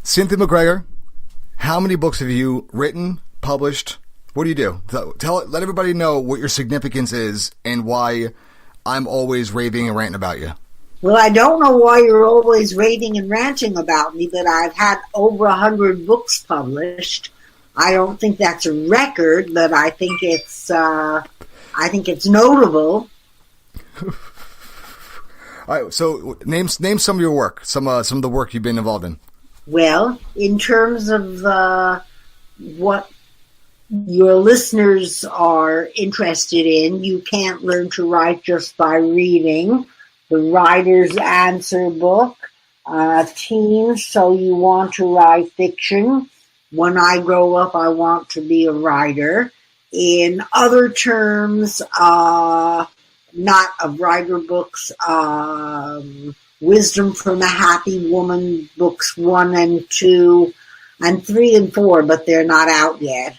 Cynthia MacGregor, how many books have you written, published? What do you do? Let everybody know what your significance is and why I'm always raving and ranting about you. Well, I don't know why you're always raving and ranting about me, but I've had over 100 books published. I don't think that's a record, but I think it's notable. All right, so name some of your work, some of the work you've been involved in. Well, in terms of what your listeners are interested in, You Can't Learn to Write Just by Reading, The Writer's Answer book, Teens, So You Want to Write Fiction, When I Grow Up, I Want to Be a Writer. In other terms, not of writer books, Wisdom from a Happy Woman, books 1 and 2, and 3 and 4, but they're not out yet.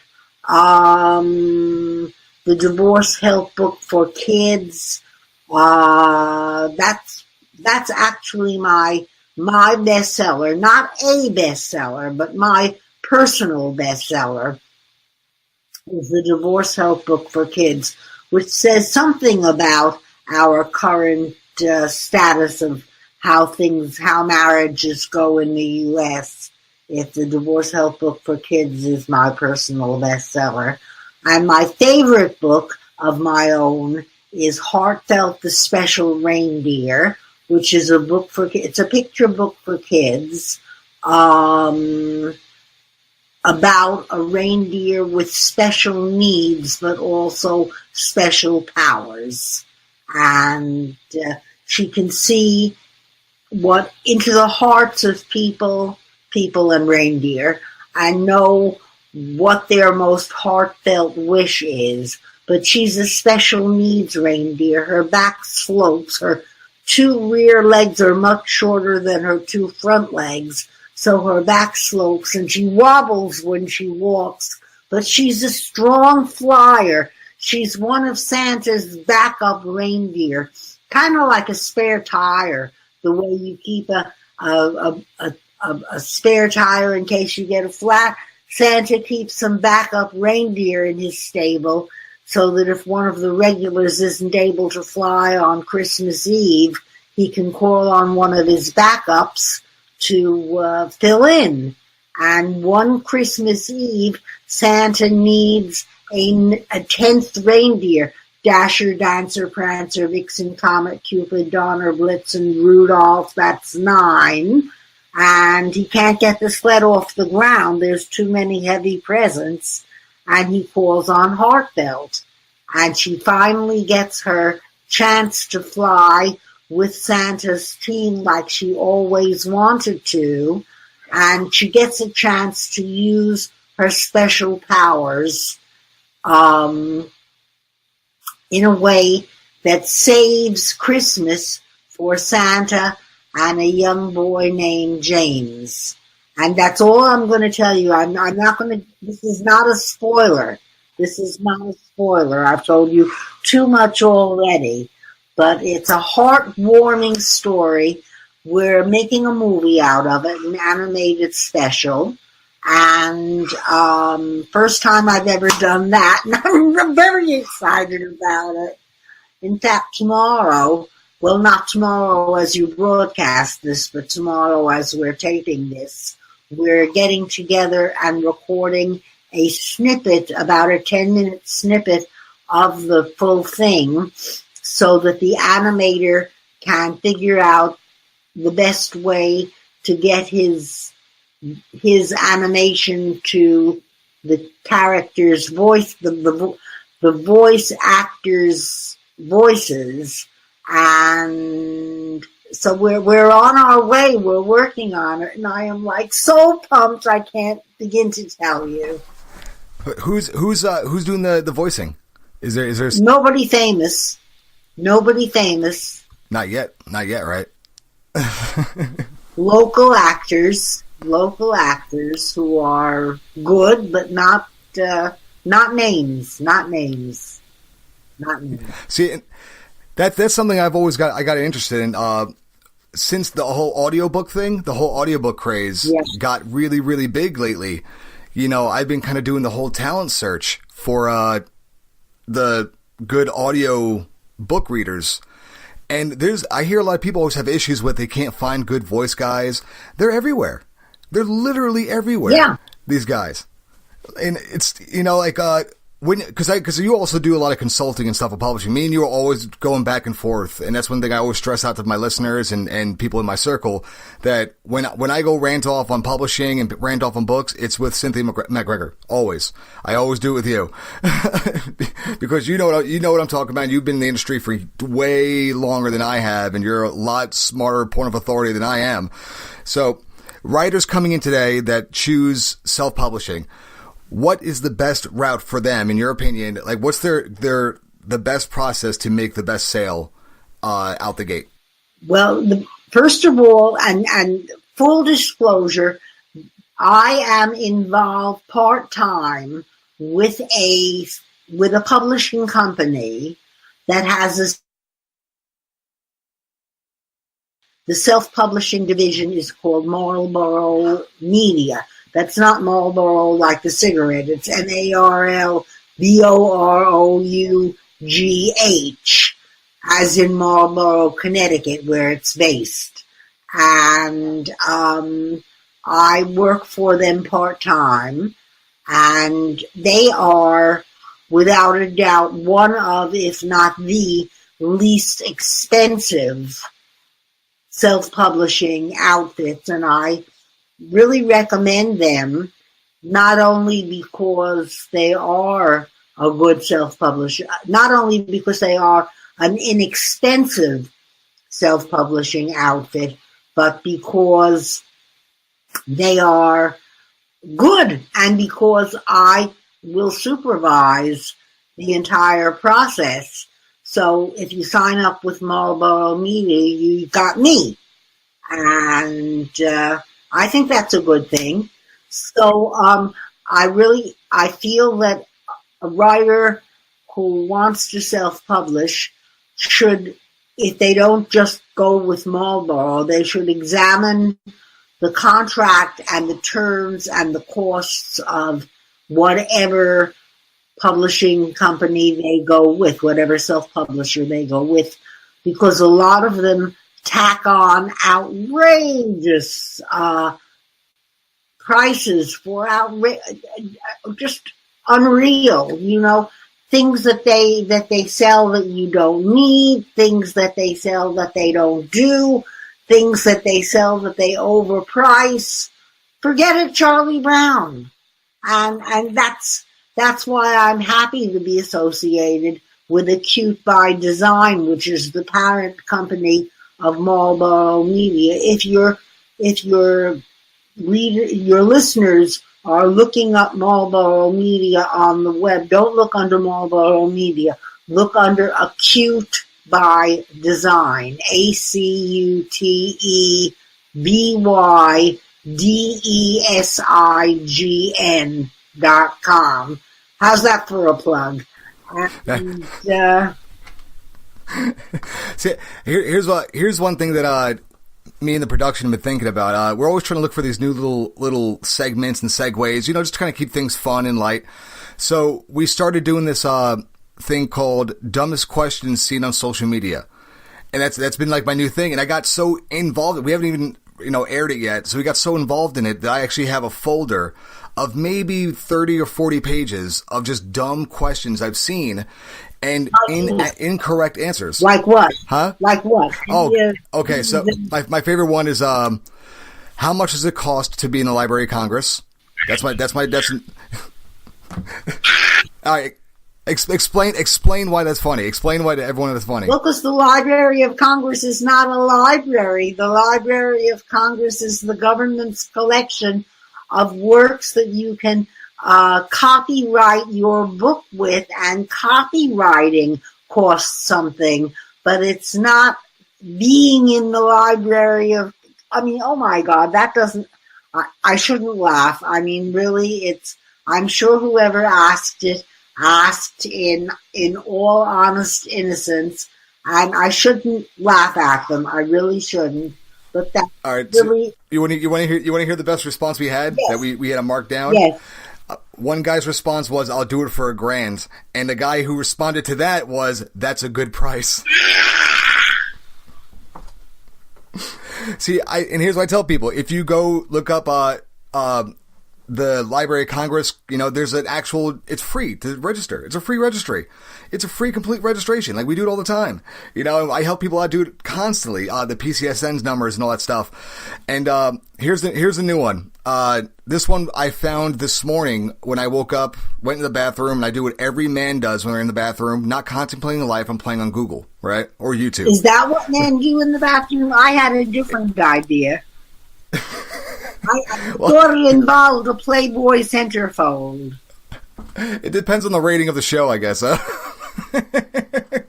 The Divorce Help book for kids. That's actually my bestseller, not a bestseller, but my personal bestseller is the Divorce Help book for kids, which says something about our current status of how marriages go in the U.S. If the Divorce Help book for kids is my personal bestseller. And my favorite book of my own is Heartfelt the Special Reindeer, which is it's a picture book for kids, about a reindeer with special needs, but also special powers. And she can see what into the hearts of people and reindeer, and know what their most heartfelt wish is. But she's a special needs reindeer. Her back slopes. Her 2 rear legs are much shorter than her 2 front legs, so her back slopes, and she wobbles when she walks. But she's a strong flyer. She's one of Santa's backup reindeer, kind of like a spare tire, the way you keep a spare tire in case you get a flat. Santa keeps some backup reindeer in his stable so that if one of the regulars isn't able to fly on Christmas Eve, he can call on one of his backups to fill in. And one Christmas Eve, Santa needs a 10th reindeer. Dasher, Dancer, Prancer, Vixen, Comet, Cupid, Donner, Blitzen, Rudolph, that's 9. And he can't get the sled off the ground. There's too many heavy presents. And he calls on Heartfelt. And she finally gets her chance to fly with Santa's team like she always wanted to. And she gets a chance to use her special powers in a way that saves Christmas for Santa and a young boy named James. And that's all I'm going to tell you. I'm not going to, this is not a spoiler. This is not a spoiler. I've told you too much already. But it's a heartwarming story. We're making a movie out of it, an animated special. And first time I've ever done that. And I'm very excited about it. In fact, tomorrow, well, not tomorrow as you broadcast this, but tomorrow as we're taping this, we're getting together and recording a snippet, about a 10-minute snippet of the full thing, so that the animator can figure out the best way to get his animation to the character's voice, the voice actors' voices. And so we're on our way. We're working on it, and I am like so pumped I can't begin to tell you. Who's doing the voicing? Is there nobody famous? Nobody famous. Not yet, right? Local actors who are good, but not names. See, that's something I've always got interested in. since the whole audiobook thing, the whole audiobook craze got really, really big lately, I've been kind of doing the whole talent search for the good audio book readers. And I hear a lot of people always have issues with they can't find good voice guys. They're everywhere. They're literally everywhere. Yeah. These guys. And it's, because you also do a lot of consulting and stuff with publishing. Me and you are always going back and forth. And that's one thing I always stress out to my listeners and people in my circle, that when I go rant off on publishing and rant off on books, it's with Cynthia MacGregor. Always. I always do it with you. Because you know what I'm talking about. You've been in the industry for way longer than I have, and you're a lot smarter point of authority than I am. So, writers coming in today that choose self-publishing, what is the best route for them, in your opinion? Like, what's the best process to make the best sale out the gate? Well, first of all, and full disclosure, I am involved part-time with a publishing company that has the self-publishing division is called Marlboro Media. That's not Marlboro like the cigarette. It's Marlboroughh, as in Marlboro, Connecticut, where it's based. And I work for them part-time. And they are, without a doubt, one of, if not the least expensive self-publishing outfits. And I really recommend them, not only because they are a good self-publisher, not only because they are an inexpensive self-publishing outfit, but because they are good and because I will supervise the entire process. So if you sign up with Marlboro Media, you got me. And I think that's a good thing. So I feel that a writer who wants to self-publish should, if they don't just go with Marlboro, they should examine the contract and the terms and the costs of whatever publishing company they go with, whatever self-publisher they go with, because a lot of them tack on outrageous prices for just unreal, things that they sell that you don't need, things that they sell that they don't do, things that they sell that they overprice. Forget it, Charlie Brown. And that's why I'm happy to be associated with Acute by Design, which is the parent company of Marlboro Media. If your listeners are looking up Marlboro Media on the web, don't look under Marlboro Media. Look under Acute by Design, ACUTBYDESIGN.com. How's that for a plug? And, See, here's one thing that me and the production have been thinking about. We're always trying to look for these new little segments and segues, just to kind of keep things fun and light. So we started doing this thing called Dumbest Questions Seen on Social Media, and that's been like my new thing. And I got so involved. We haven't even aired it yet, so we got so involved in it that I actually have a folder of maybe 30 or 40 pages of just dumb questions I've seen and incorrect answers. Like what? Huh? Like what? Oh, okay. So my favorite one is how much does it cost to be in the Library of Congress? That's all right. Explain why that's funny. Explain why to everyone that's funny. Well, because the Library of Congress is not a library. The Library of Congress is the government's collection of works that you can copyright your book with, and copywriting costs something, but it's not being in the Library of, oh my God, that doesn't, I shouldn't laugh. Really, I'm sure whoever asked in all honest innocence, And I shouldn't laugh at them. I really shouldn't. But that All right. really... So you want to hear the best response we had? Yes. That we had to mark down? Yes. One guy's response was, "I'll do it for $1,000," and the guy who responded to that was, "That's a good price." See, and here's what I tell people: if you go look up the Library of Congress, there's an actual, it's free to register. It's a free registry. It's a free complete registration. Like, we do it all the time. I help people out do it constantly. The PCSN's numbers and all that stuff. And, here's a new one. This one I found this morning when I woke up, went in the bathroom, and I do what every man does when they're in the bathroom, not contemplating life. I'm playing on Google, right? Or YouTube. Is that what men do in the bathroom? I had a different idea. I thought it involved a Playboy centerfold. It depends on the rating of the show, I guess. Huh? Where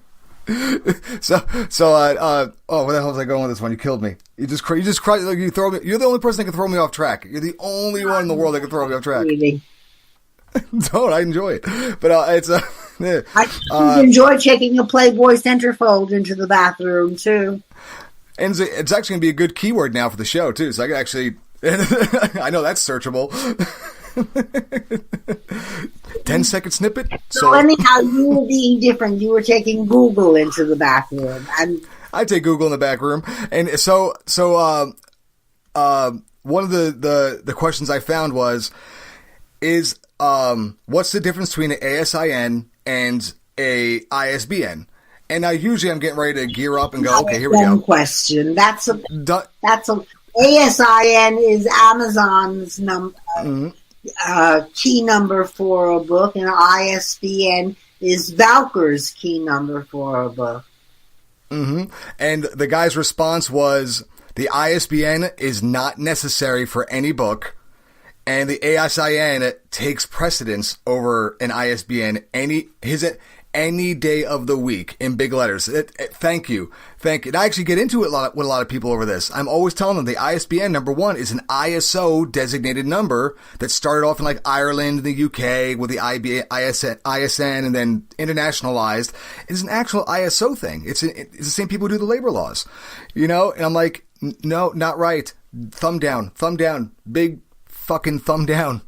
the hell was I going with this one? You killed me. You just cried. Like, you throw me. You're the only person that can throw me off track. You're the only one in the world that can throw me off track. Really? Don't. I enjoy it, but it's. I enjoy taking a Playboy centerfold into the bathroom too. And it's actually going to be a good keyword now for the show too. So I can actually. I know that's searchable. 10-second snippet. So anyhow, you were being different. You were taking Google into the bathroom, and I take Google in the back room, and so one of the questions I found was what's the difference between an ASIN and a ISBN? And now usually I'm getting ready to gear up and go, okay, here we go. Question. That's a ASIN is Amazon's number. Mm-hmm. Key number for a book, and ISBN is Valker's key number for a book. Mm-hmm. And the guy's response was, the ISBN is not necessary for any book, and the ASIN takes precedence over an ISBN any day of the week, in big letters. Thank you. And I actually get into it with a lot of people over this. I'm always telling them the ISBN, number one, is an ISO designated number that started off in like Ireland and the UK with the ISN and then internationalized. It's an actual ISO thing. It's the same people who do the labor laws, and I'm like, no, not right. Thumb down, big fucking thumb down.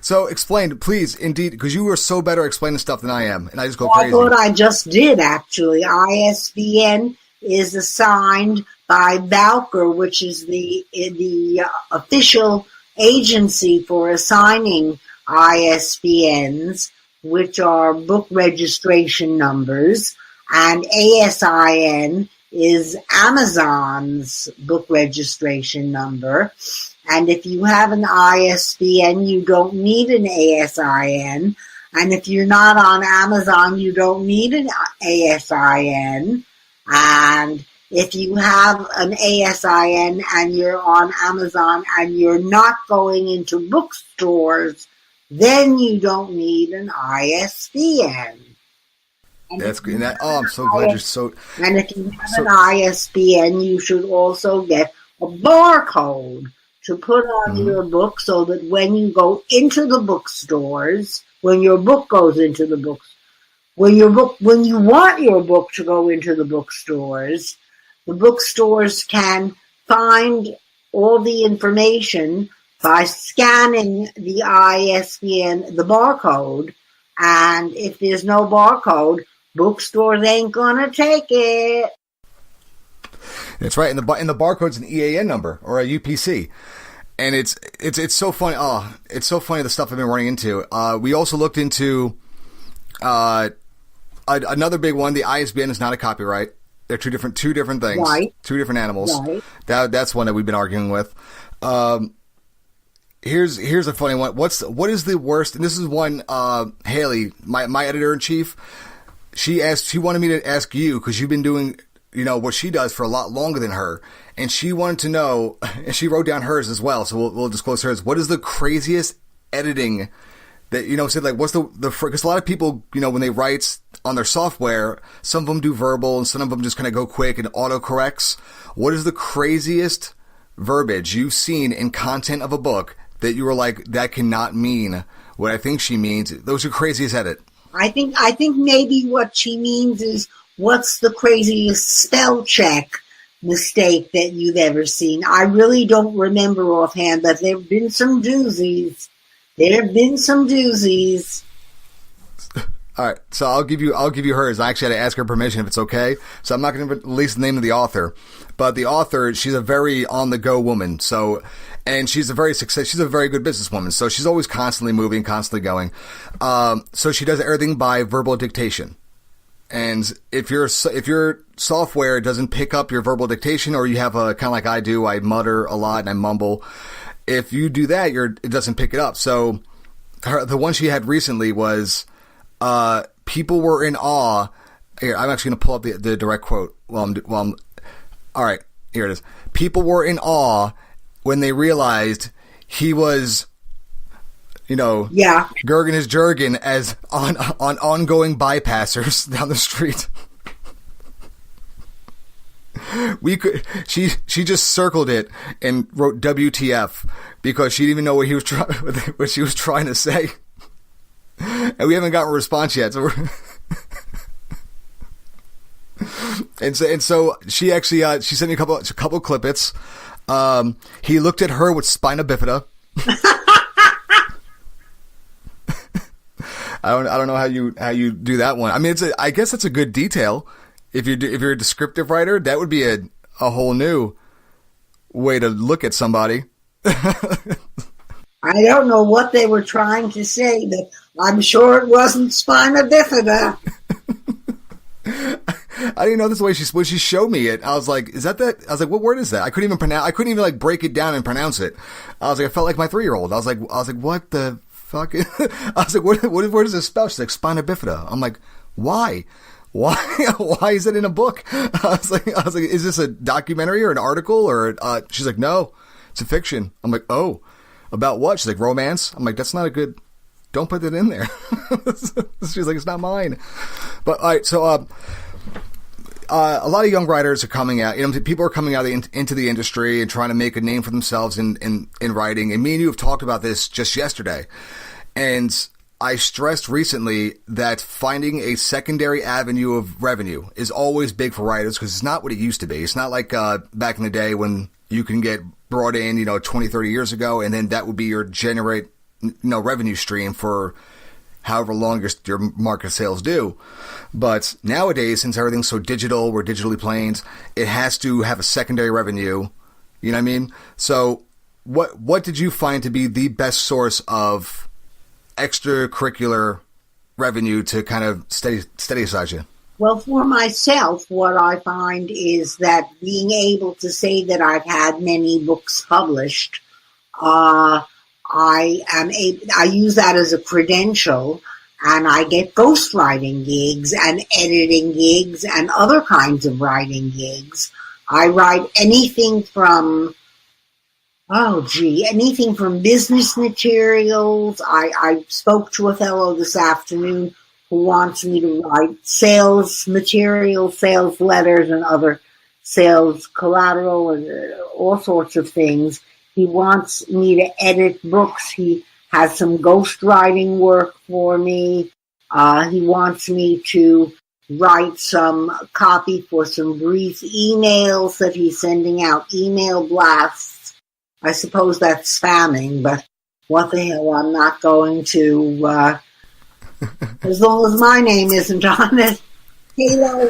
So explain, please, indeed, because you are so better at explaining stuff than I am, and I just go crazy. I thought I just did, actually. ISBN is assigned by Valker, which is the official agency for assigning ISBNs, which are book registration numbers, and ASIN is Amazon's book registration number. And if you have an ISBN, you don't need an ASIN. And if you're not on Amazon, you don't need an ASIN. And if you have an ASIN and you're on Amazon and you're not going into bookstores, then you don't need an ISBN. That's good. I'm so glad you're so... And if you have an ISBN, you should also get a barcode to put on your book, so that when you go into the bookstores, when your book goes into the books, when you want your book to go into the bookstores can find all the information by scanning the ISBN, the barcode, and if there's no barcode, bookstores ain't gonna take it. That's right, and the barcode's an EAN number or a UPC. And it's so funny. Oh, it's so funny the stuff I've been running into. We also looked into another big one. The ISBN is not a copyright. They're two different things. Right. Two different animals. Right. That's one that we've been arguing with. Here's a funny one. What is the worst? And this is one. Haley, my editor in chief, she wanted me to ask you, because you've been doing what she does for a lot longer than her. And she wanted to know, and she wrote down hers as well, so we'll disclose hers. What is the craziest editing that, said, like, what's the because a lot of people, when they write on their software, some of them do verbal and some of them just kind of go quick and autocorrects. What is the craziest verbiage you've seen in content of a book that you were like, that cannot mean what I think she means? Those are craziest edit. I think maybe what she means is, what's the craziest spell check mistake that you've ever seen? I really don't remember offhand, but there have been some doozies. All right, so I'll give you hers. I actually had to ask her permission if it's okay. So I'm not going to release the name of the author, but the author, she's a very on the go woman. So, and she's a very good businesswoman. So she's always constantly moving, constantly going. So she does everything by verbal dictation. And if your software doesn't pick up your verbal dictation, or you have a kind of like I do, I mutter a lot and I mumble. If you do that, it doesn't pick it up. So the one she had recently was. People were in awe. Here, I'm actually going to pull up the direct quote all right, here it is. People were in awe when they realized he was, Gurgin his Jurgen as on ongoing bypassers down the street. She just circled it and wrote WTF because she didn't even know what she was trying to say. And we haven't gotten a response yet. So and so she actually she sent me a couple clippets. He looked at her with spina bifida. I don't know how you do that one. I mean, I guess that's a good detail. If you're a descriptive writer, that would be a whole new way to look at somebody. I don't know what they were trying to say, but I'm sure it wasn't spina bifida. I didn't know this way when she showed me it. I was like, "Is that?" I was like, "What word is that?" I couldn't even like break it down and pronounce it. I was like, I felt like my 3-year-old. I was like, "What the fuck?" I was like, "What does this spell?" She's like, "Spina bifida." I'm like, "Why? Why is it in a book?" I was like, "Is this a documentary or an article or?" She's like, "No, it's a fiction." I'm like, "Oh, about what?" She's like, "Romance." I'm like, "That's not a good. Don't put that in there." She's like, "It's not mine." But all right, so a lot of young writers are coming out. People are coming out into the industry and trying to make a name for themselves in writing. And me and you have talked about this just yesterday. And I stressed recently that finding a secondary avenue of revenue is always big for writers because it's not what it used to be. It's not like back in the day when you can get brought in, 20, 30 years ago, and then that would be your revenue stream for however long your market sales do. But nowadays, since everything's so digital, we're digitally planed, it has to have a secondary revenue. You know what I mean? So what did you find to be the best source of extracurricular revenue to kind of steady aside you? Well, for myself, what I find is that being able to say that I've had many books published, I use that as a credential, and I get ghostwriting gigs and editing gigs and other kinds of writing gigs. I write anything from business materials. I spoke to a fellow this afternoon who wants me to write sales material, sales letters, and other sales collateral, and all sorts of things. He wants me to edit books. He has some ghostwriting work for me. He wants me to write some copy for some brief emails that he's sending out, email blasts. I suppose that's spamming, but what the hell, I'm not going to, as long as my name isn't on it. Halo.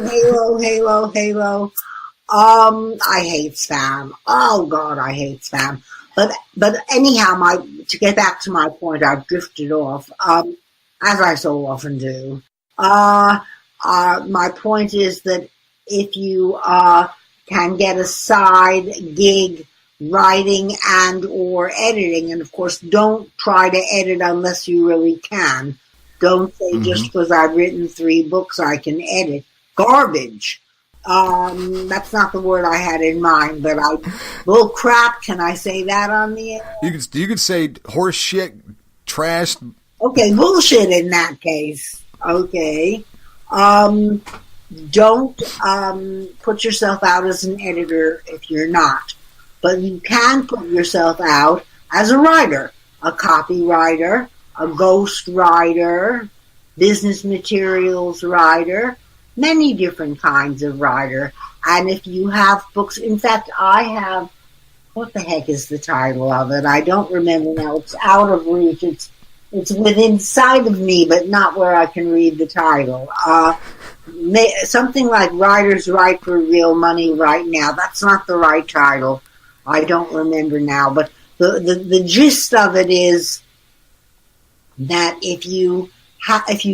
I hate spam. Oh God, I hate spam. But anyhow, to get back to my point, I've drifted off, as I so often do. My point is that if you can get a side gig writing and or editing, and of course don't try to edit unless you really can. Don't say just because I've written 3 books I can edit. Garbage. That's not the word I had in mind, but bull crap. Can I say that on the air? You could say horse shit, trash. Okay, bullshit in that case. Okay. Don't put yourself out as an editor if you're not. But you can put yourself out as a writer, a copywriter, a ghost writer, business materials writer, many different kinds of writer. And if you have books, in fact, I have, what the heck is the title of it? I don't remember now. It's out of reach. It's within sight of me, but not where I can read the title. Something like Writers Write for Real Money Right Now. That's not the right title. I don't remember now. But the gist of it is that if you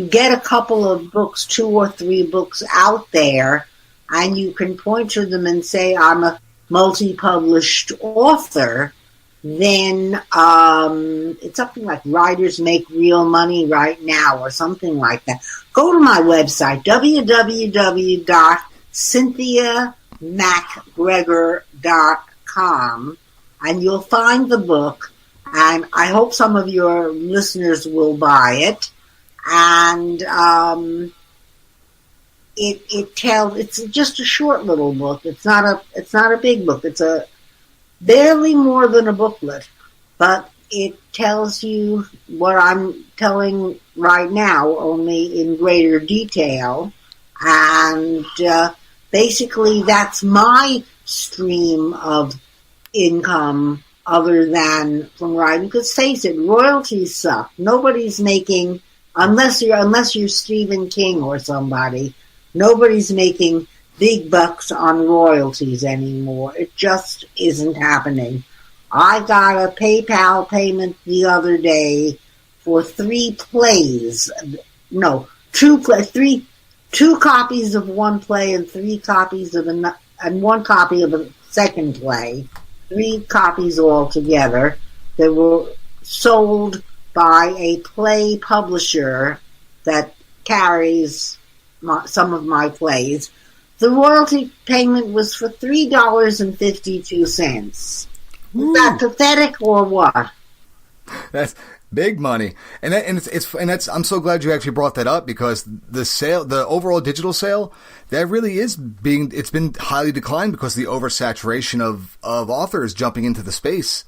get a couple of books, 2 or 3 books out there, and you can point to them and say, I'm a multi-published author, then it's something like Writers Make Real Money Right Now or something like that. Go to my website, www.CynthiaMacGregor.com, and you'll find the book, and I hope some of your listeners will buy it. And it's just a short little book. It's not a big book. It's a barely more than a booklet, but it tells you what I'm telling right now, only in greater detail. And basically, that's my stream of income other than from writing. Because face it, royalties suck. Nobody's making, unless you're Stephen King or somebody, nobody's making big bucks on royalties anymore. It just isn't happening. I got a PayPal payment the other day for 3 plays. No, 2 copies of one play and 3 copies of and 1 copy of a second play. 3 copies altogether that were sold by a play publisher that carries some of my plays. The royalty payment was for $3.52. Is that pathetic or what? That's big money, and that's. I'm so glad you actually brought that up, because the overall digital sale, that really is it's been highly declined because of the oversaturation of authors jumping into the space,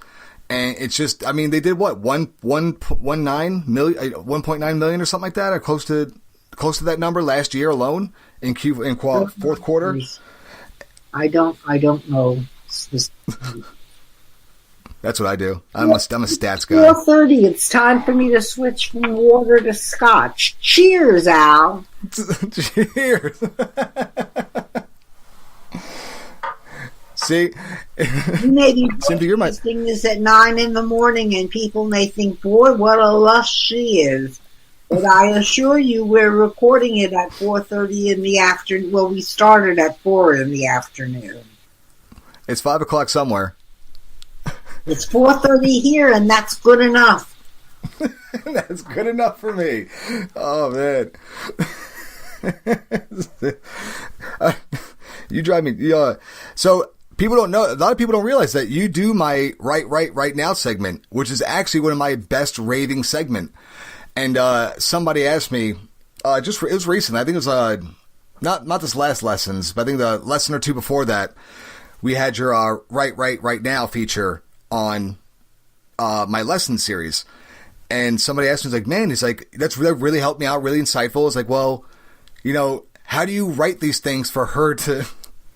and it's just. I mean, they did what 1.9 million or something like that, or close to that number last year alone in fourth quarter. I don't know. That's what I do. I'm a stats guy. 4:30. It's time for me to switch from water to scotch. Cheers, Al. Cheers. See, you may be Cynthia, posting this at 9 a.m, and people may think, "Boy, what a lush she is." But I assure you, we're recording it at 4:30 in the afternoon. Well, we started at 4 in the afternoon. It's 5 o'clock somewhere. It's 4:30 here, and that's good enough. That's good enough for me. Oh, man. You drive me. So people don't know. A lot of people don't realize that you do my right now segment, which is actually one of my best rating segment. And somebody asked me, it was recent. I think it was not this last lessons, but I think the lesson or 2 before that, we had your right now feature on my lesson series. And somebody asked me, like, man, he's like, that's really helped me out, really insightful. It's like, well, how do you write these things for her to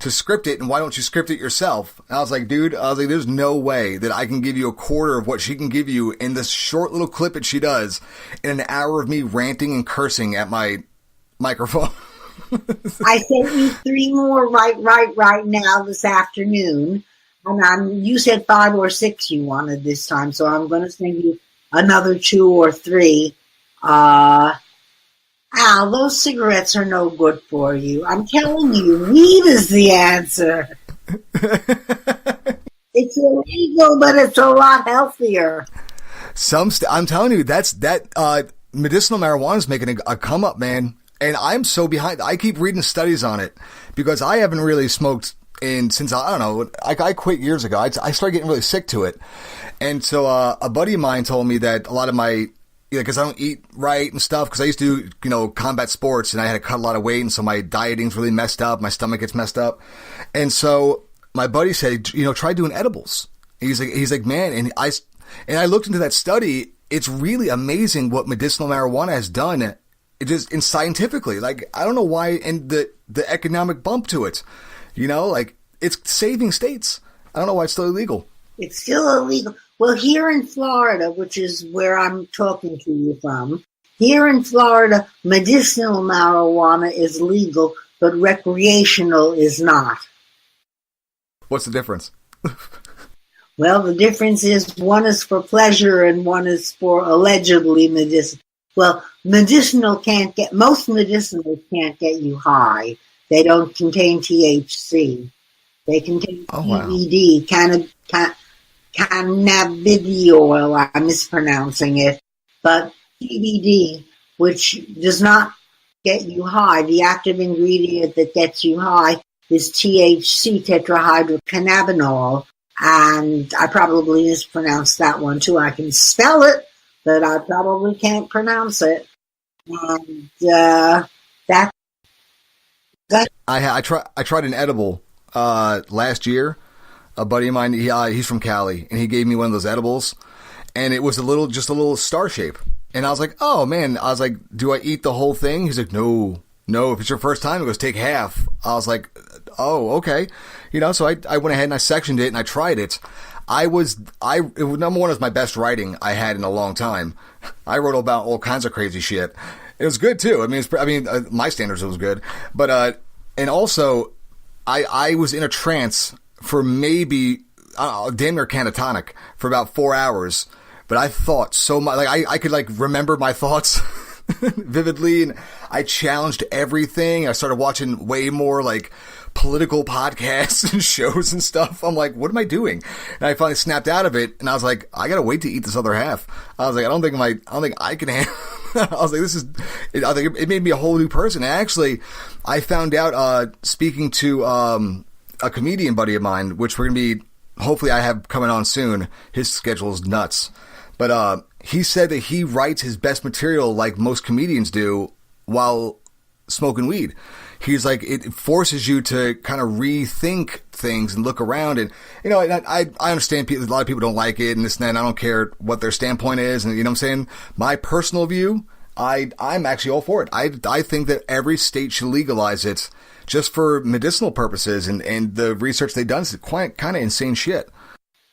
script it, and why don't you script it yourself? And I was like, dude, there's no way that I can give you a quarter of what she can give you in this short little clip that she does in an hour of me ranting and cursing at my microphone. I sent you 3 more right now this afternoon. And you said 5 or 6 you wanted this time, so I'm going to send you another 2 or 3. Al, those cigarettes are no good for you. I'm telling you, weed is the answer. It's illegal, but it's a lot healthier. I'm telling you, that medicinal marijuana is making a come up, man. And I'm so behind. I keep reading studies on it because I haven't really smoked since I don't know. I quit years ago. I started getting really sick to it, and so a buddy of mine told me that a lot of my because I don't eat right and stuff, because I used to do, combat sports, and I had to cut a lot of weight, and so my dieting's really messed up, my stomach gets messed up. And so my buddy said, try doing edibles. He's like, man, and I looked into that study. It's really amazing what medicinal marijuana has done it just, and scientifically, like, I don't know why, and the economic bump to it, like, it's saving states. I don't know why it's still illegal. It's still illegal. Well, here in Florida, which is where I'm talking to you from, here in Florida, medicinal marijuana is legal, but recreational is not. What's the difference? Well, the difference is one is for pleasure and one is for allegedly medicinal. Well, most medicinals can't get you high. They don't contain THC. They contain CBD, cannabidiol, I'm mispronouncing it, but CBD, which does not get you high. The active ingredient that gets you high is THC, tetrahydrocannabinol, and I probably mispronounced that one too. I can spell it, but I probably can't pronounce it. And I tried an edible last year. A buddy of mine, he's from Cali, and he gave me one of those edibles, and it was just a little star shape. And I was like, oh man, do I eat the whole thing? He's like, no, if it's your first time, he goes, take half. I was like, oh, okay. So I went ahead and I sectioned it and I tried it. Number one, is my best writing I had in a long time. I wrote about all kinds of crazy shit. It was good too. My standards, it was good. But, and also I was in a trance for maybe, damn near catatonic for about 4 hours. But I thought so much, like I could like remember my thoughts vividly, and I challenged everything. I started watching way more like political podcasts and shows and stuff. I'm like, what am I doing? And I finally snapped out of it, and I was like, I gotta wait to eat this other half. I was like, I don't think I can handle. I was like, I think it made me a whole new person. And actually, I found out speaking to a comedian buddy of mine, which we're gonna be, hopefully I have coming on soon. His schedule is nuts. But he said that he writes his best material like most comedians do while smoking weed. He's like, it forces you to kind of rethink things and look around. And, I understand a lot of people don't like it and this and that. And I don't care what their standpoint is. And, what I'm saying? My personal view, I'm actually all for it. I think that every state should legalize it just for medicinal purposes. And the research they've done is quite kind of insane shit.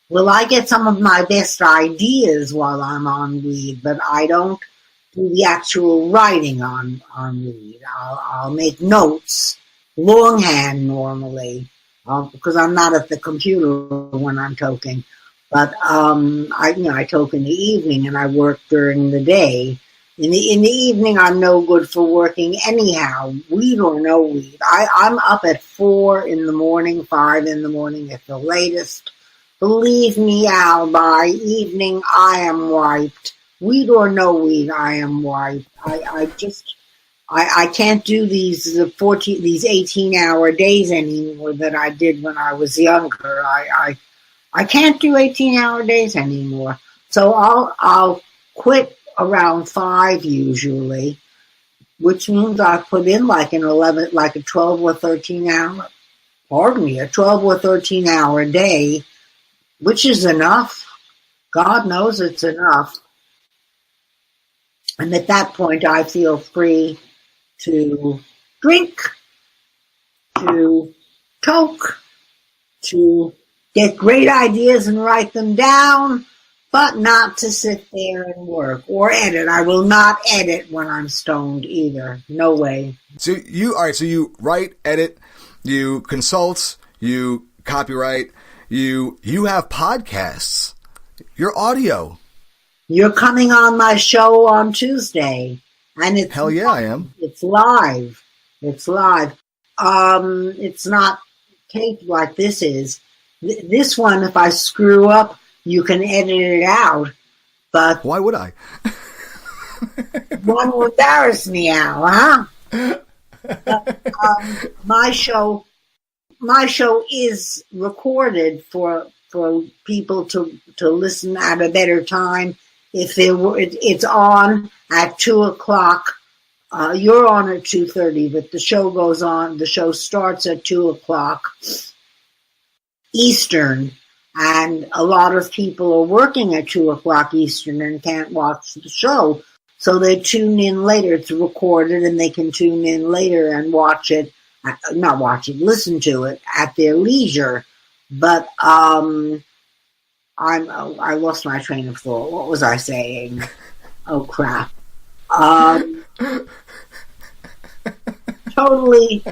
Well, I get some of my best ideas while I'm on weed, but I don't do the actual writing on weed. I'll make notes, longhand normally, because I'm not at the computer when I'm toking. But I toke in the evening and I work during the day. In the evening, I'm no good for working anyhow, weed or no weed. I'm up at 4 in the morning, 5 in the morning at the latest. Believe me, Al, by evening I am wiped. Weed or no weed, I am wiped. I can't do these 18-hour days anymore that I did when I was younger. I can't do 18-hour days anymore. So I'll quit around 5 usually, which means I put in like a 12 or 13 hour, a 12 or 13 hour day, which is enough. God knows it's enough. And at that point, I feel free to drink, to toke, to get great ideas and write them down, but not to sit there and work or edit. I will not edit when I'm stoned either. No way. So you write, edit, you consult, you copyright, you have podcasts, your audio. You're coming on my show on Tuesday, and it's hell yeah, I am. It's live. It's live. It's not taped like this is. This one, if I screw up, you can edit it out. But why would I? One will embarrass me, Al, huh? My show is recorded for people to listen at a better time. It's on at 2:00. You're on at 2:30, but the show goes on. The show starts at 2:00 Eastern, and a lot of people are working at 2:00 Eastern and can't watch the show. So they tune in later. It's recorded, and they can tune in later and watch it. Not watch it, listen to it at their leisure. But I lost my train of thought. What was I saying? Oh crap! Totally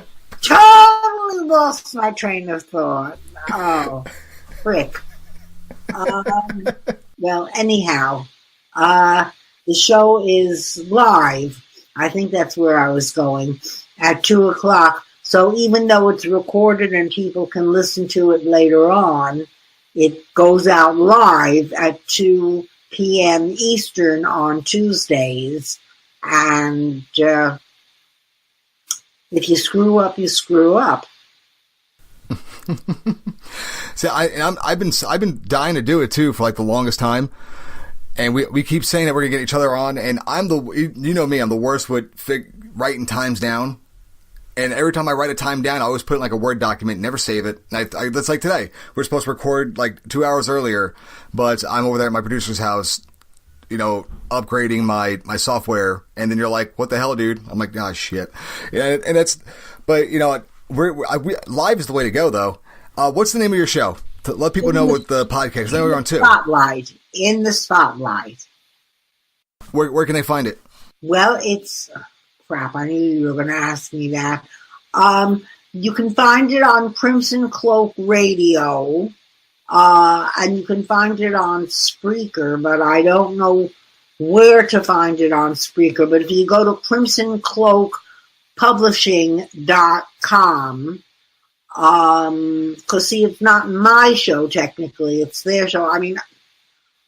lost my train of thought. Oh, frick. Well, anyhow, the show is live. I think that's where I was going at 2:00. So even though it's recorded and people can listen to it later on, it goes out live at 2 p.m. Eastern on Tuesdays. And if you screw up, you screw up. See, I've been dying to do it too for like the longest time, and we keep saying that we're gonna get each other on, and I'm the worst with writing times down. And every time I write a time down, I always put it in like a Word document, never save it. And that's like today. We're supposed to record like 2 hours earlier, but I'm over there at my producer's house, upgrading my software. And then you're like, what the hell, dude? I'm like, shit. And that's, but live is the way to go though. What's the name of your show? To let people know what the podcast, I know we're on too. In the Spotlight. Where can they find it? Well, it's... Crap, I knew you were going to ask me that. You can find it on Crimson Cloak Radio, and you can find it on Spreaker, but I don't know where to find it on Spreaker. But if you go to crimsoncloakpublishing.com, because see, it's not my show technically, it's their show. I mean,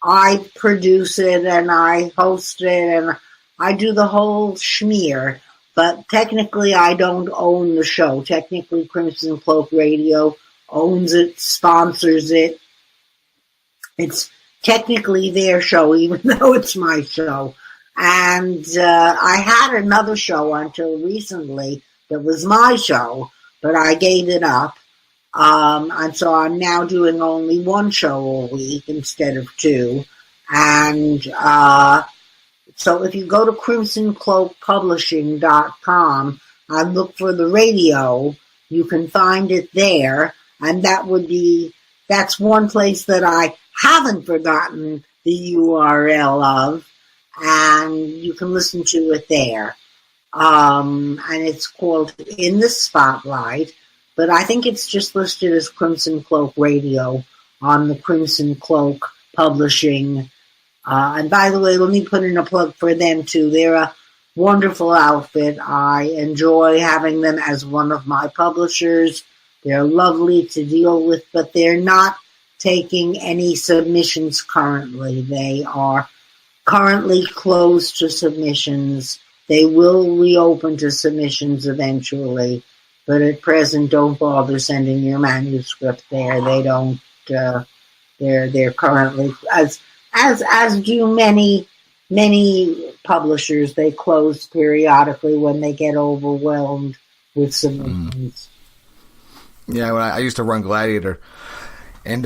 I produce it and I host it and I do the whole schmear, but technically I don't own the show. Technically Crimson Cloak Radio owns it, sponsors it. It's technically their show, even though it's my show. And I had another show until recently that was my show, but I gave it up. And so I'm now doing only one show a week instead of two. And so if you go to crimsoncloakpublishing.com and look for the radio, you can find it there. And that's one place that I haven't forgotten the URL of. And you can listen to it there. And it's called In the Spotlight. But I think it's just listed as Crimson Cloak Radio on the Crimson Cloak Publishing. And by the way, let me put in a plug for them too. They're a wonderful outfit. I enjoy having them as one of my publishers. They're lovely to deal with, but they're not taking any submissions currently. They are currently closed to submissions. They will reopen to submissions eventually, but at present, don't bother sending your manuscript there. They don't. They're currently as do many publishers. They close periodically when they get overwhelmed with submissions. Yeah, when I used to run Gladiator, and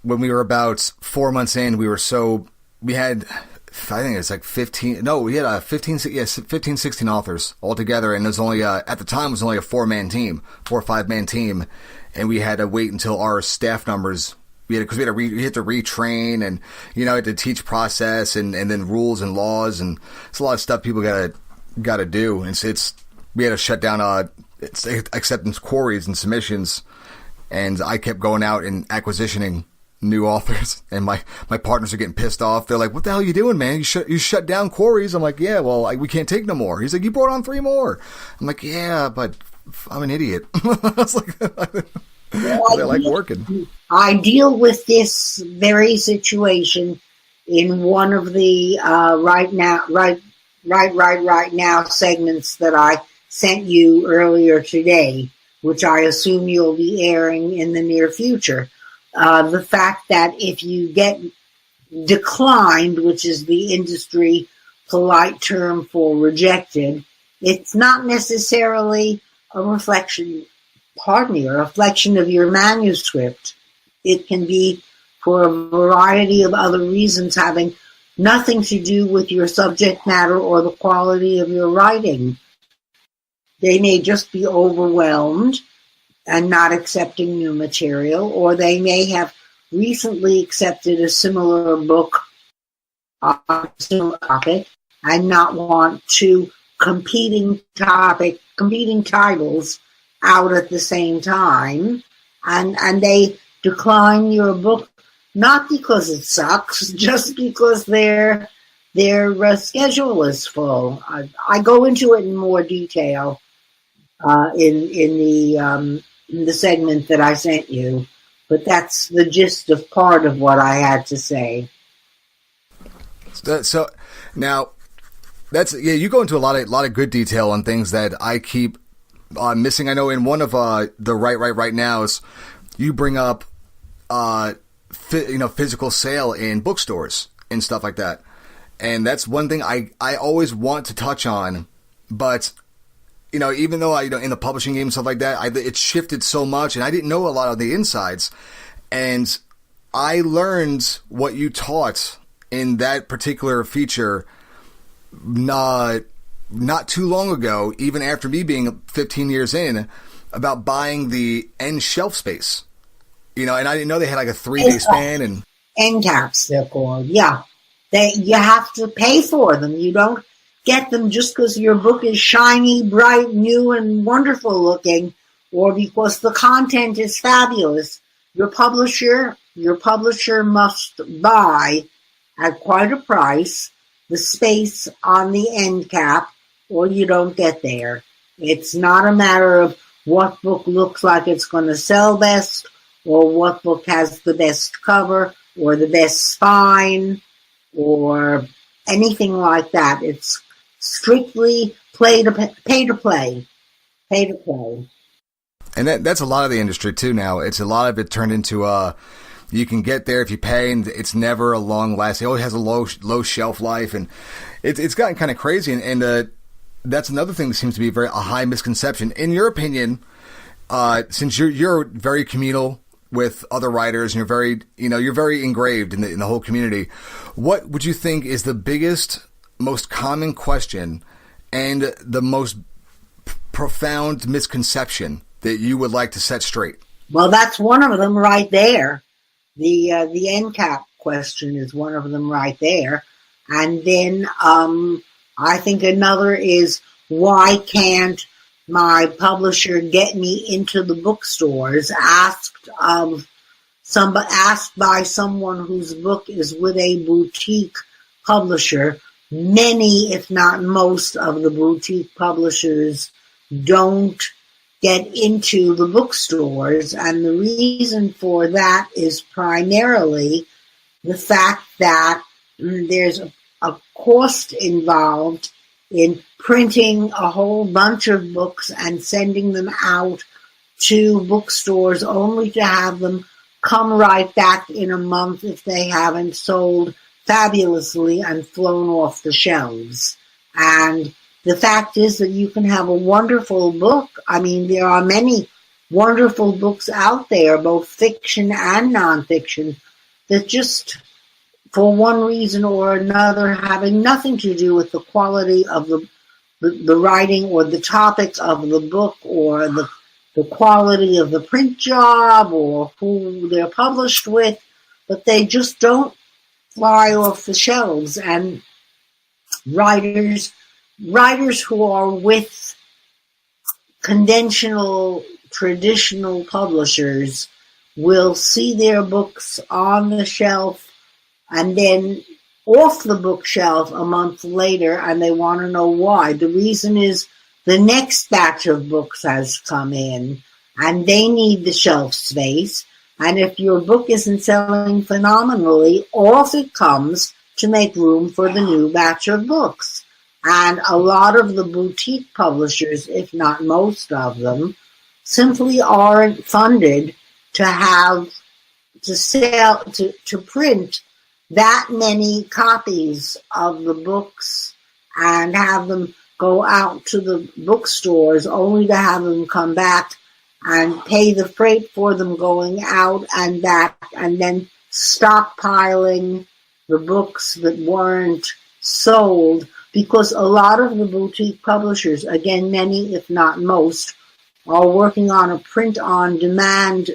when we were about 4 months in, we had, I think it's like 15, no, we had 15, 16 authors altogether, and there's only, at the time, it was only a 4-man team, 4 or 5-man team, and we had to wait until our staff numbers, because we had to retrain, and, had to teach process, and then rules and laws, and it's a lot of stuff people gotta do, and so we had to shut down, acceptance queries and submissions, and I kept going out and acquisitioning new authors, and my partners are getting pissed off. They're like, what the hell are you doing, man? You shut down queries. I'm like, yeah, well, we can't take no more. He's like, you brought on 3 more. I'm like, yeah, but I'm an idiot. I was like, they like working. I deal with this very situation in one of the right now segments that I sent you earlier today, which I assume you'll be airing in the near future. The fact that if you get declined, which is the industry polite term for rejected, it's not necessarily a reflection of your manuscript. It can be for a variety of other reasons, having nothing to do with your subject matter or the quality of your writing. They may just be overwhelmed and not accepting new material, or they may have recently accepted a similar book on a similar topic and not want two competing titles out at the same time, and they decline your book not because it sucks, just because their schedule is full. I go into it in more detail in the segment that I sent you, but that's the gist of part of what I had to say. So now, you go into a lot of good detail on things that I keep missing. I know in one of the right now is you bring up physical sale in bookstores and stuff like that, and that's one thing I always want to touch on, but even though in the publishing game and stuff like that, it shifted so much, and I didn't know a lot of the insides, and I learned what you taught in that particular feature not too long ago, even after me being 15 years in, about buying the end shelf space. And I didn't know they had like a 3-day span and end caps. They're called. Yeah, you have to pay for them. You don't get them just because your book is shiny, bright, new, and wonderful looking, or because the content is fabulous. Your publisher must buy at quite a price the space on the end cap, or you don't get there. It's not a matter of what book looks like it's going to sell best, or what book has the best cover, or the best spine, or anything like that. It's strictly pay to play. And that's a lot of the industry too now. It's a lot of it turned into you can get there if you pay, and it's never a long lasting. It always has a low shelf life, and it's gotten kind of crazy. And that's another thing that seems to be a high misconception. In your opinion, since you're very communal with other writers, and you're very engraved in the whole community, what would you think is the biggest, most common question and the most profound misconception that you would like to set straight? Well, that's one of them right there. The end cap question is one of them right there. And then I think another is, why can't my publisher get me into the bookstores? Asked by someone whose book is with a boutique publisher. Many, if not most, of the boutique publishers don't get into the bookstores, and the reason for that is primarily the fact that there's a cost involved in printing a whole bunch of books and sending them out to bookstores only to have them come right back in a month if they haven't sold fabulously and flown off the shelves. And the fact is that you can have a wonderful book. I mean, there are many wonderful books out there, both fiction and nonfiction, that just, for one reason or another, having nothing to do with the quality of the writing or the topic of the book or the quality of the print job or who they're published with, but they just don't fly off the shelves. And writers who are with conventional, traditional publishers will see their books on the shelf and then off the bookshelf a month later, and they want to know why. The reason is the next batch of books has come in, and they need the shelf space. And if your book isn't selling phenomenally, off it comes to make room for the new batch of books. And a lot of the boutique publishers, if not most of them, simply aren't funded to print that many copies of the books and have them go out to the bookstores only to have them come back and pay the freight for them going out and back, and then stockpiling the books that weren't sold, because a lot of the boutique publishers, again, many if not most, are working on a print-on-demand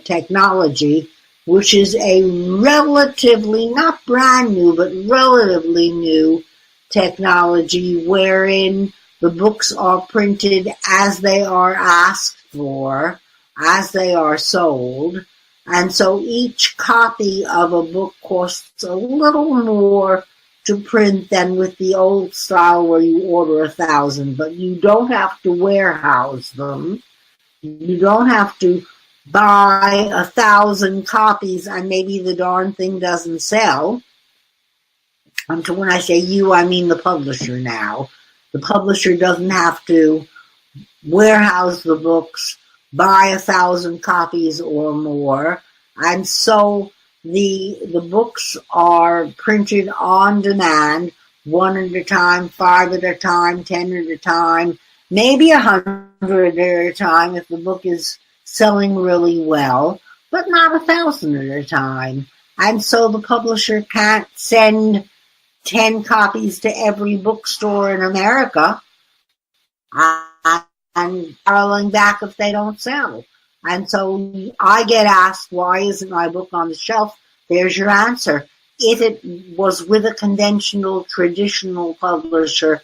technology, which is a relatively, not brand new, but relatively new technology wherein the books are printed as they are asked for, as they are sold. And so each copy of a book costs a little more to print than with the old style where you order 1,000, but you don't have to warehouse them. You don't have to buy 1,000 copies and maybe the darn thing doesn't sell. And when I say you, I mean the publisher now. The publisher doesn't have to warehouse the books, buy 1,000 copies or more. And so the books are printed on demand, 1 at a time, 5 at a time, 10 at a time, maybe 100 at a time if the book is selling really well, but not 1,000 at a time. And so the publisher can't send 10 copies to every bookstore in America and barreling back if they don't sell. And so I get asked, why isn't my book on the shelf? There's your answer. If it was with a conventional, traditional publisher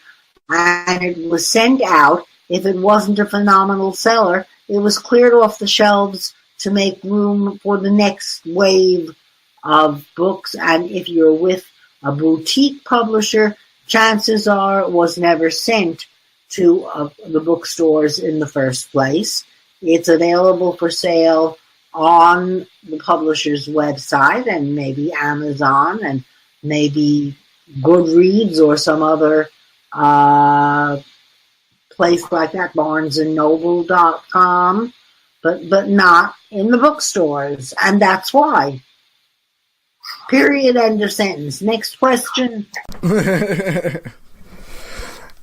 and it was sent out, if it wasn't a phenomenal seller, it was cleared off the shelves to make room for the next wave of books. And if you're with a boutique publisher, chances are it was never sent to the bookstores in the first place. It's available for sale on the publisher's website and maybe Amazon and maybe Goodreads or some other place like that, barnesandnoble.com, but not in the bookstores. And that's why. Period, end of sentence. Next question.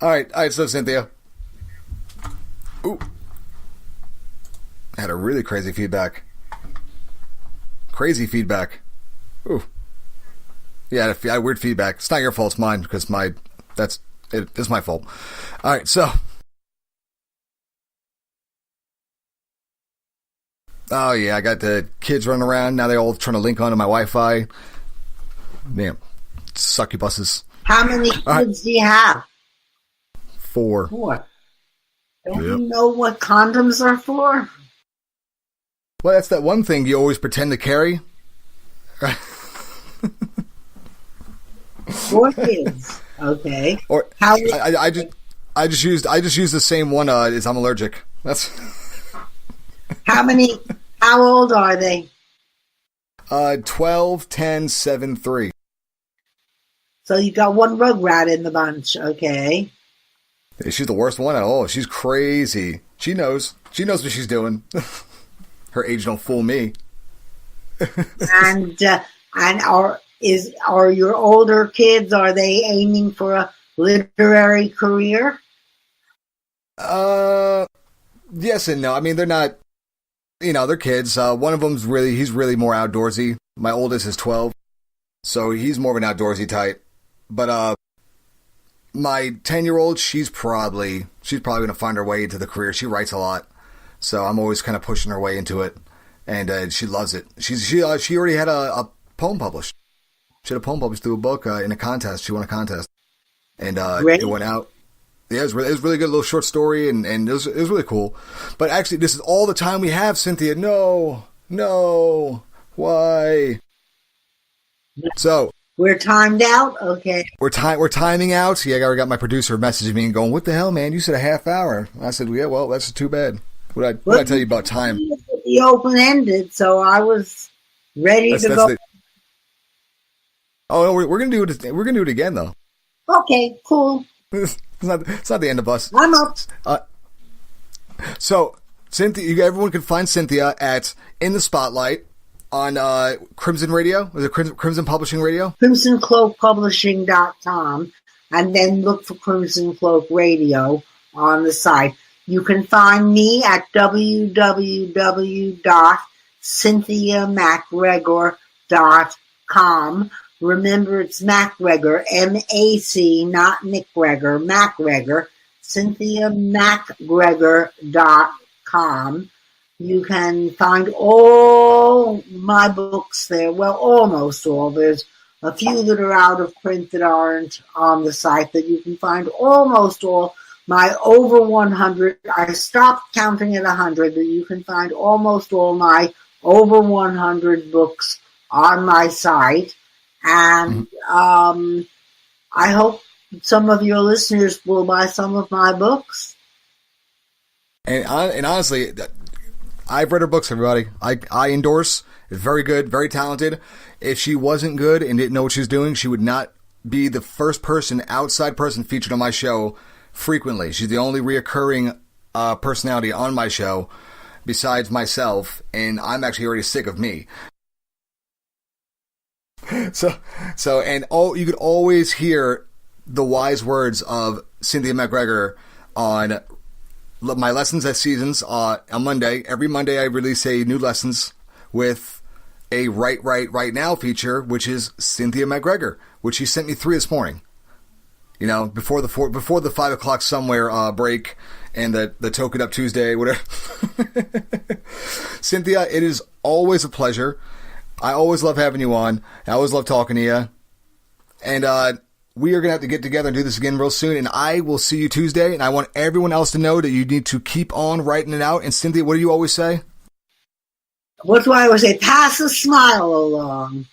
All right, so Cynthia. Ooh. I had a really crazy feedback. Ooh. Yeah, I had weird feedback. It's not your fault, it's mine, because it's my fault. All right, so. Oh, yeah, I got the kids running around. Now they're all trying to link onto my Wi-Fi. Damn. Succubuses. How many kids do you have? 4. Don't you know what condoms are for? Well, that's that one thing you always pretend to carry. 4 kids. Okay. Or I just used the same one. Is I'm allergic. That's. How old are they? 12, 10, 7, 3. So you got one rugrat in the bunch, okay? She's the worst one at all. She's crazy. She knows what she's doing. Her age don't fool me. and are your older kids, are they aiming for a literary career? Yes and no. I mean, they're not. They're kids. One of them's he's really more outdoorsy. My oldest is 12, so he's more of an outdoorsy type. But my 10-year-old, she's probably going to find her way into the career. She writes a lot, so I'm always kind of pushing her way into it, and she loves it. She already had a poem published. She had a poem published through a book in a contest. She won a contest, and it went out. Yeah, it was really good, little short story, and it was really cool. But actually, this is all the time we have, Cynthia. No, why? So we're timed out. Okay, we're timing out. Yeah, I got my producer messaging me and going, "What the hell, man? You said a half hour." I said, "Yeah, well, that's too bad." What I tell you about time? The open ended, so I was ready to go. Oh no, we're gonna do it. We're gonna do it again, though. Okay, cool. It's not the end of us. I'm up. So, Cynthia, everyone can find Cynthia at In the Spotlight on Crimson Radio. Was it Crimson Publishing Radio? CrimsonCloakPublishing.com, and then look for Crimson Cloak Radio on the site. You can find me at www.CynthiaMacGregor.com. Remember, it's MacGregor, M-A-C, not Nick Gregor, MacGregor, CynthiaMacGregor.com. You can find all my books there. Well, almost all. There's a few that are out of print that aren't on the site, but you can find almost all my over 100. I stopped counting at 100, but you can find almost all my over 100 books on my site. And I hope some of your listeners will buy some of my books. And honestly, I've read her books, everybody. I endorse. It's very good, very talented. If she wasn't good and didn't know what she was doing, she would not be the first outside person featured on my show frequently. She's the only reoccurring personality on my show besides myself, and I'm actually already sick of me. So, and you could always hear the wise words of Cynthia MacGregor on my Lessons at Seasons on Monday. Every Monday I release a new lessons with a right now feature, which is Cynthia MacGregor, which she sent me 3 this morning. You know, before the 5 o'clock somewhere break and the Token Up Tuesday, whatever. Cynthia, it is always a pleasure. I always love having you on. I always love talking to you. And we are going to have to get together and do this again real soon. And I will see you Tuesday. And I want everyone else to know that you need to keep on writing it out. And Cynthia, what do you always say? What do I always say? Pass a smile along.